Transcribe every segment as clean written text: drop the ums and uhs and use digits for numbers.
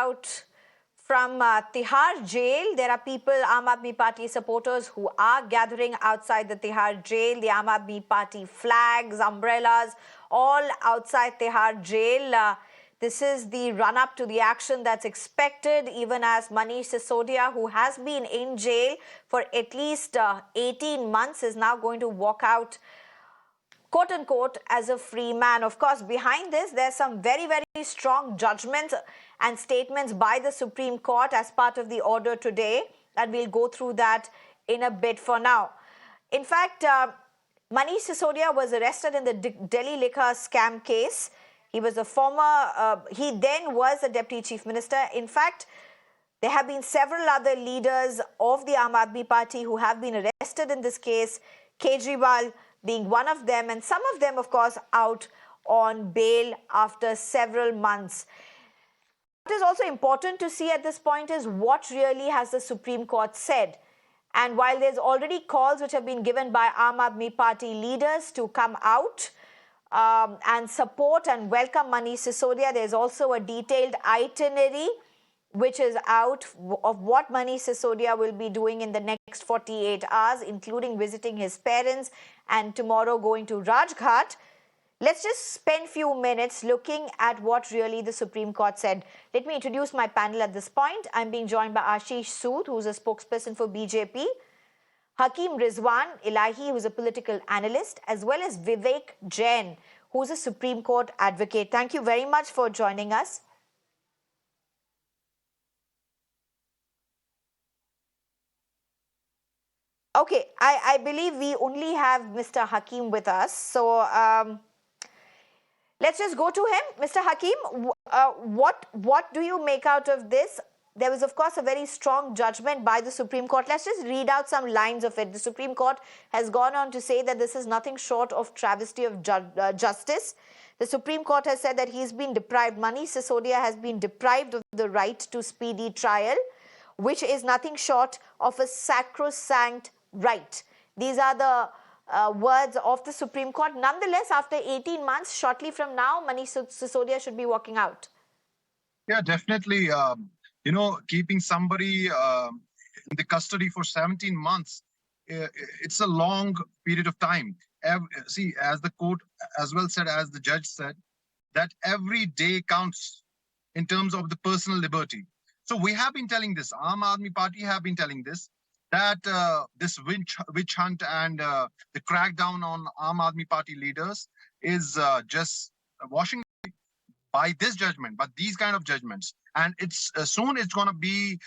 out from Tihar jail. There are people, Aam Aadmi Party supporters, who are gathering outside the Tihar jail. The Aam Aadmi Party flags, umbrellas, all outside Tihar jail. This is the run-up to the action that's expected, even as Manish Sisodia, who has been in jail for at least 18 months, is now going to walk out, quote unquote, as a free man. Of course, behind this, there's some very, very strong judgments and statements by the Supreme Court as part of the order today, and we'll go through that in a bit. For now, in fact, Manish Sisodia was arrested in the Delhi liquor scam case. He was a former, he then was a deputy chief minister. In fact, there have been several other leaders of the Aam Aadmi Party who have been arrested in this case, Kejriwal being one of them, and some of them, of course, out on bail after several months. What is also important to see at this point is what really has the Supreme Court said. And while there's already calls which have been given by Aam Aadmi Party leaders to come out and support and welcome Manish Sisodia, there's also a detailed itinerary which is out of what Manish Sisodia will be doing in the next 48 hours, including visiting his parents and tomorrow going to Rajghat. Let's just spend a few minutes looking at what really the Supreme Court said. Let me introduce my panel at this point. I'm being joined by Ashish Sood, who's a spokesperson for BJP, Hakim Rizwan Illahi, who's a political analyst, as well as Vivek Jain, who's a Supreme Court advocate. Thank you very much for joining us. Okay, I believe we only have Mr. Hakim with us. So let's just go to him. Mr. Hakim, what do you make out of this? There was, of course, a very strong judgment by the Supreme Court. Let's just read out some lines of it. The Supreme Court has gone on to say that this is nothing short of travesty of justice. The Supreme Court has said that he's been deprived, Manish Sisodia has been deprived of the right to speedy trial, which is nothing short of a sacrosanct right. These are the words of the Supreme Court. Nonetheless, after 18 months, shortly from now, Manish Sisodia should be walking out. Yeah, definitely. Keeping somebody in the custody for 17 months, it's a long period of time. See, as the court as well said, as the judge said, that every day counts in terms of the personal liberty. So we have been telling this, Aam Aadmi Party have been telling this, that this witch hunt and the crackdown on Aam Aadmi Party leaders is just washing by this judgment, but these kind of judgments. And it's soon it's going to be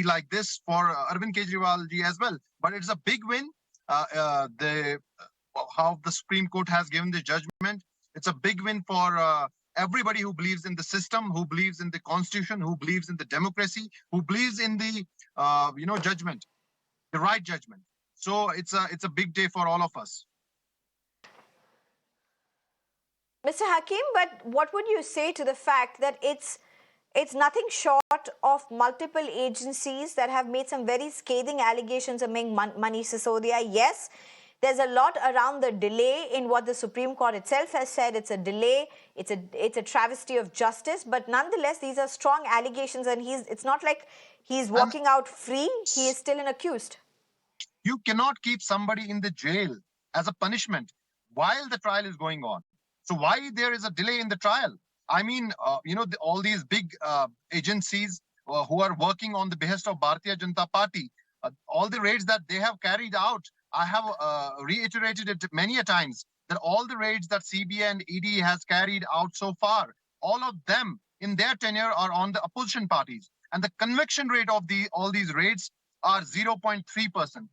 like this for Arvind Kejriwal ji as well. But it's a big win. How the Supreme Court has given the judgment, it's a big win for everybody who believes in the system, who believes in the constitution, who believes in the democracy, who believes in the judgment, the right judgment. So it's a big day for all of us. Mr. Hakim, but what would you say to the fact that it's nothing short of multiple agencies that have made some very scathing allegations among Manish Sisodia? Yes, there's a lot around the delay in what the Supreme Court itself has said. It's a delay. It's a travesty of justice. But nonetheless, these are strong allegations, and it's not like he's walking out free. He is still an accused. You cannot keep somebody in the jail as a punishment while the trial is going on. So why there is a delay in the trial? I mean, all these big agencies who are working on the behest of Bharatiya Janata Party, all the raids that they have carried out, I have reiterated it many a times, that all the raids that CBI and ED has carried out so far, all of them in their tenure are on the opposition parties. And the conviction rate of all these raids are 0.3%.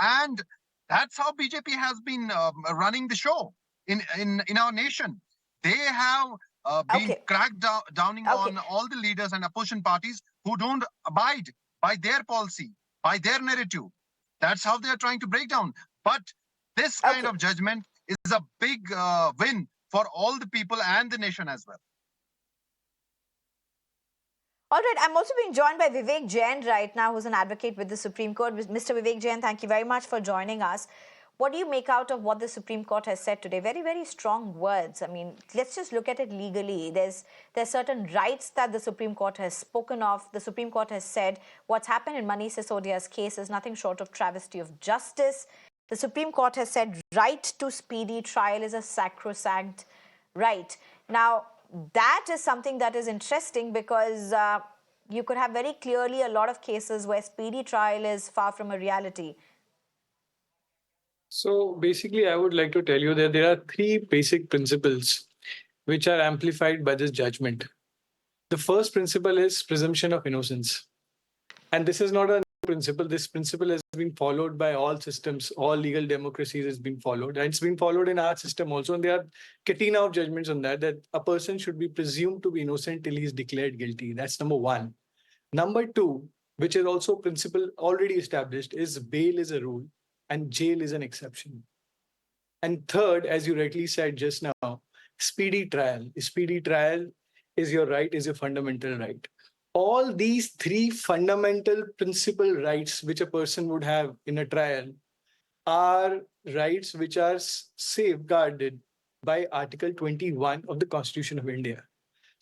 And that's how BJP has been running the show in our nation. They have been crackdowning on all the leaders and opposition parties who don't abide by their policy, by their narrative. That's how they're trying to break down. But this kind of judgment is a big win for all the people and the nation as well. All right, I'm also being joined by Vivek Jain right now, who's an advocate with the Supreme Court. Mr. Vivek Jain, thank you very much for joining us. What do you make out of what the Supreme Court has said today? Very, very strong words. I mean, let's just look at it legally. There's certain rights that the Supreme Court has spoken of. The Supreme Court has said what's happened in Manish Sisodia's case is nothing short of travesty of justice. The Supreme Court has said right to speedy trial is a sacrosanct right. Now, that is something that is interesting because you could have very clearly a lot of cases where speedy trial is far from a reality. So basically, I would like to tell you that there are three basic principles which are amplified by this judgment. The first principle is presumption of innocence. And this is not a new principle. This principle has been followed by all systems, all legal democracies has been followed. And it's been followed in our system also. And there are catena of judgments on that a person should be presumed to be innocent till he is declared guilty. That's number one. Number two, which is also a principle already established, is bail is a rule and jail is an exception. And third, as you rightly said just now, speedy trial. Speedy trial is your right, is your fundamental right. All these three fundamental principal rights which a person would have in a trial are rights which are safeguarded by Article 21 of the Constitution of India.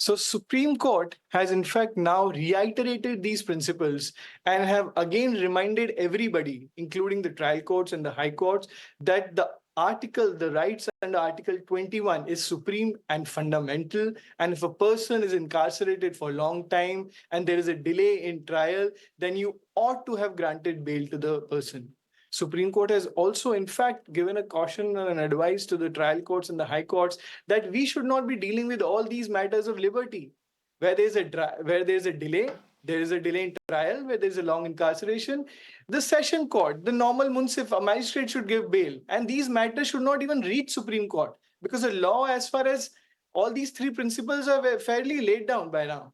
So Supreme Court has in fact now reiterated these principles and have again reminded everybody, including the trial courts and the high courts, that the rights under Article 21 is supreme and fundamental. And if a person is incarcerated for a long time and there is a delay in trial, then you ought to have granted bail to the person. Supreme Court has also, in fact, given a caution and an advice to the trial courts and the high courts that we should not be dealing with all these matters of liberty. Where there is a delay, there is a delay in trial, where there is a long incarceration. The session court, the normal magistrate should give bail. And these matters should not even reach Supreme Court because the law, as far as all these three principles, are fairly laid down by now.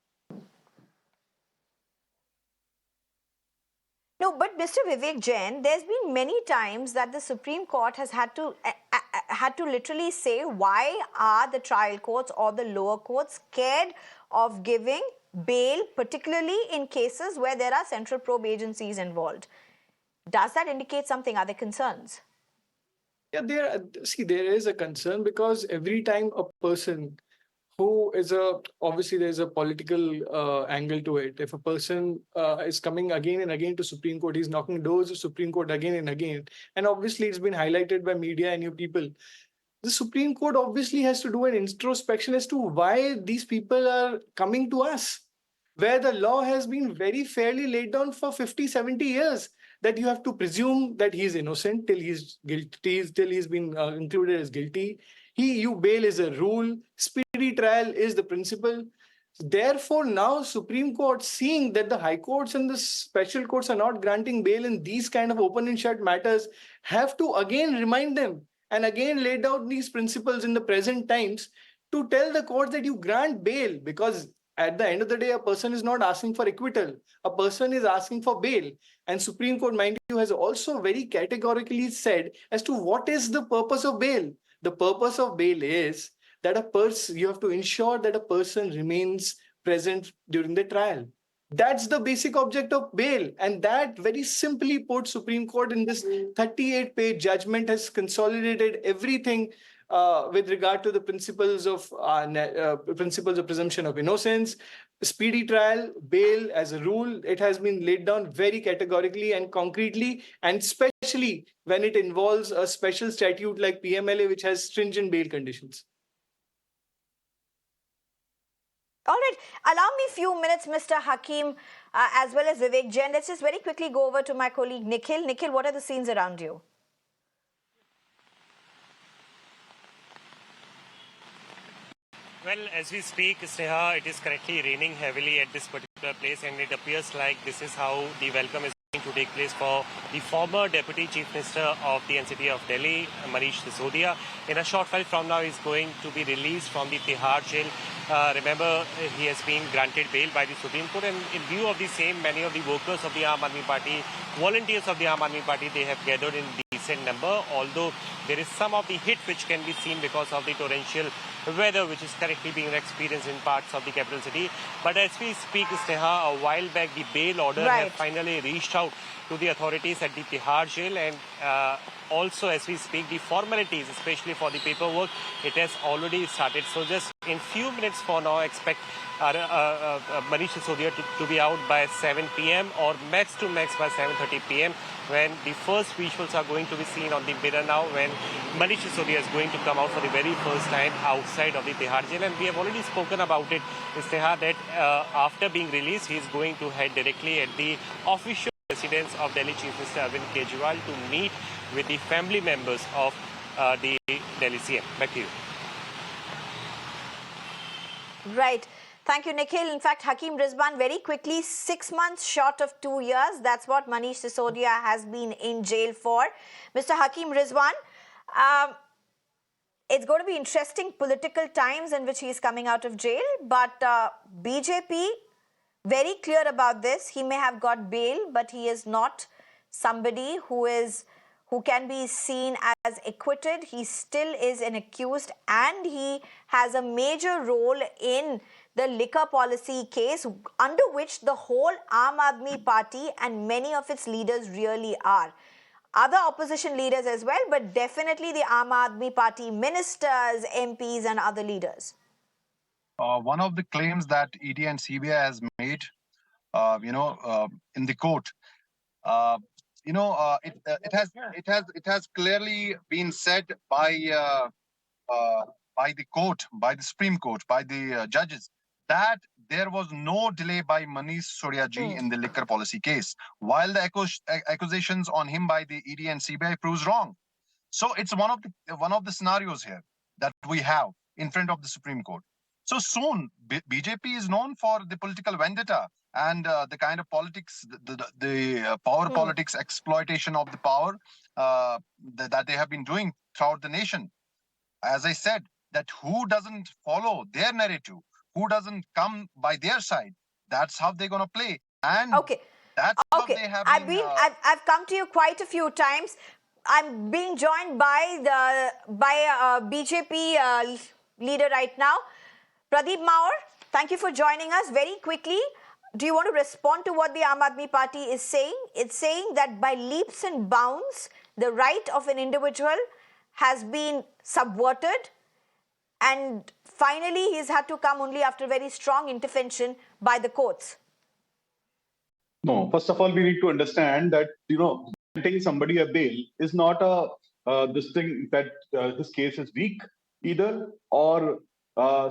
No, but Mr. Vivek Jain, there's been many times that the Supreme Court has had to literally say why are the trial courts or the lower courts scared of giving bail, particularly in cases where there are central probe agencies involved. Does that indicate something? Are there concerns? Yeah, there is a concern because every time a person who is obviously there's a political angle to it. If a person is coming again and again to Supreme Court, he's knocking doors of Supreme Court again and again. And obviously it's been highlighted by media and you people. The Supreme Court obviously has to do an introspection as to why these people are coming to us, where the law has been very fairly laid down for 50, 70 years, that you have to presume that he's innocent till he's guilty, till he's been included as guilty. You bail is a rule. Speedy trial is the principle. Therefore, now Supreme Court, seeing that the high courts and the special courts are not granting bail in these kind of open and shut matters, have to again remind them and again lay down these principles in the present times to tell the court that you grant bail, because at the end of the day, a person is not asking for acquittal. A person is asking for bail. And Supreme Court, mind you, has also very categorically said as to what is the purpose of bail. The purpose of bail is that you have to ensure that a person remains present during the trial. That's the basic object of bail. And that very simply put, Supreme Court in this 38-page judgment has consolidated everything with regard to the principles of presumption of innocence, speedy trial, bail as a rule. It has been laid down very categorically and concretely, and especially when it involves a special statute like PMLA, which has stringent bail conditions. All right. Allow me a few minutes, Mr. Hakim, as well as Vivek Jain. Let's just very quickly go over to my colleague Nikhil. Nikhil, what are the scenes around you? Well, as we speak, Sneha, it is currently raining heavily at this particular place, and it appears like this is how the welcome is going to take place for the former Deputy Chief Minister of the NCT of Delhi, Manish Sisodia. In a short while from now, he is going to be released from the Tihar jail. Remember, he has been granted bail by the Supreme Court, and in view of the same, many of the workers of the Aam Aadmi Party, volunteers of the Aam Aadmi Party, they have gathered in decent number, although there is some of the hit which can be seen because of the torrential weather which is currently being experienced in parts of the capital city. But as we speak, Sneha, a while back the bail order has finally reached out to the authorities at the Tihar jail, and also as we speak the formalities, especially for the paperwork, it has already started. So just in few minutes for now, expect Manish Sisodia to be out by 7 p.m. or max to max by 7:30 p.m. when the first visuals are going to be seen on the mirror now, when Manish Sisodia is going to come out for the very first time outside of the Tihar jail. And we have already spoken about it, Sneha, that after being released, he is going to head directly at the official residence of Delhi Chief Minister Arvind Kejriwal to meet with the family members of the Delhi CM. Back to you. Right. Thank you, Nikhil. In fact, Hakim Rizwan, very quickly, 6 months short of 2 years. That's what Manish Sisodia has been in jail for. Mr. Hakim Rizwan, it's going to be interesting political times in which he is coming out of jail. But BJP, very clear about this. He may have got bail, but he is not somebody who can be seen as acquitted. He still is an accused, and he has a major role in the liquor policy case, under which the whole Aam Aadmi Party and many of its leaders really are. Other opposition leaders as well, but definitely the Aam Aadmi Party ministers, MPs and other leaders. One of the claims that ED and CBI has made, in the court, it has clearly been said by the court, by the Supreme Court, by the judges, that there was no delay by Manish Sisodia ji in the liquor policy case, while the accusations on him by the ED and CBI proves wrong. So it's one of the scenarios here that we have in front of the Supreme Court. So soon, BJP is known for the political vendetta and the kind of politics, the power politics, exploitation of the power that they have been doing throughout the nation. As I said, that who doesn't follow their narrative, who doesn't come by their side, that's how they're going to play. And that's what they have been... I've come to you quite a few times. I'm being joined by BJP leader right now, Pradeep Mahaur. Thank you for joining us. Very quickly, do you want to respond to what the Aam Aadmi Party is saying? It's saying that by leaps and bounds, the right of an individual has been subverted, and finally he's had to come only after very strong intervention by the courts. No, first of all, we need to understand that, granting somebody a bail is not this thing that this case is weak either, or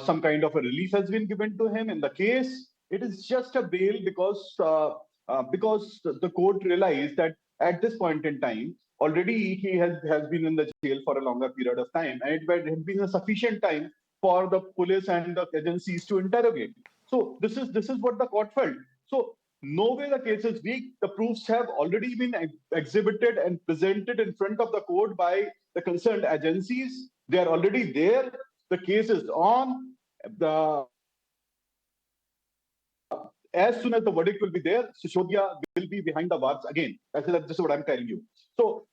some kind of a relief has been given to him in the case. It is just a bail because the court realized that at this point in time, already he has been in the jail for a longer period of time, and it had been a sufficient time for the police and the agencies to interrogate. So this is what the court felt. So no way the case is weak. The proofs have already been exhibited and presented in front of the court by the concerned agencies. They are already there. The case is on. As soon as the verdict will be there, Sisodia will be behind the bars again. This is what I'm telling you. So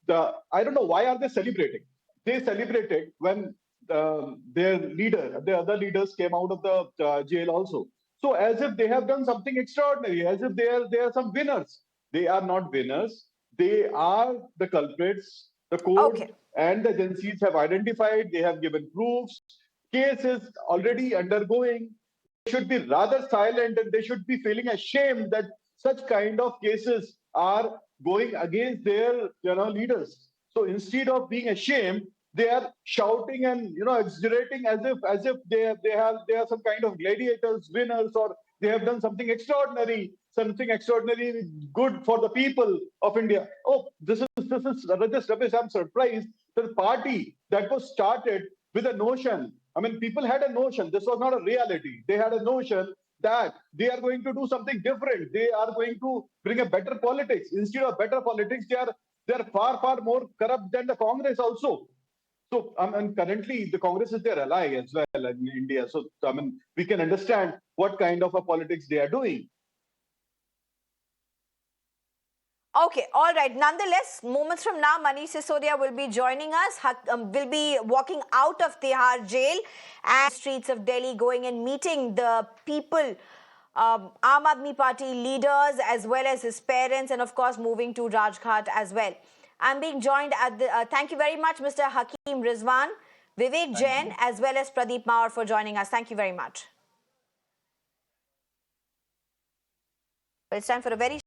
I don't know, why are they celebrating? They celebrated when their other leaders came out of the jail also. So as if they have done something extraordinary, as if they are some winners. They are not winners. They are the culprits. The court and the agencies have identified. They have given proofs. Case is already undergoing. They should be rather silent, and they should be feeling ashamed that such kind of cases are going against their leaders. So instead of being ashamed, they are shouting and exaggerating as if they are some kind of gladiators, winners, or they have done something extraordinary good for the people of India. Oh, this is just rubbish. I'm surprised that the party that was started with a notion. I mean, people had a notion. This was not a reality. They had a notion that they are going to do something different. They are going to bring a better politics. Instead of better politics, they are far more corrupt than the Congress also. So, and currently the Congress is their ally as well in India. So, we can understand what kind of a politics they are doing. Okay, all right. Nonetheless, moments from now, Manish Sisodia will be joining us, will be walking out of Tihar jail and streets of Delhi, going and meeting the people, Aam Aadmi Party leaders, as well as his parents, and of course, moving to Rajghat as well. I'm being joined at the, thank you very much, Mr. Hakim Rizwan, Vivek Jain, as well as Pradeep Mahaur for joining us. Thank you very much. Well, it's time for a very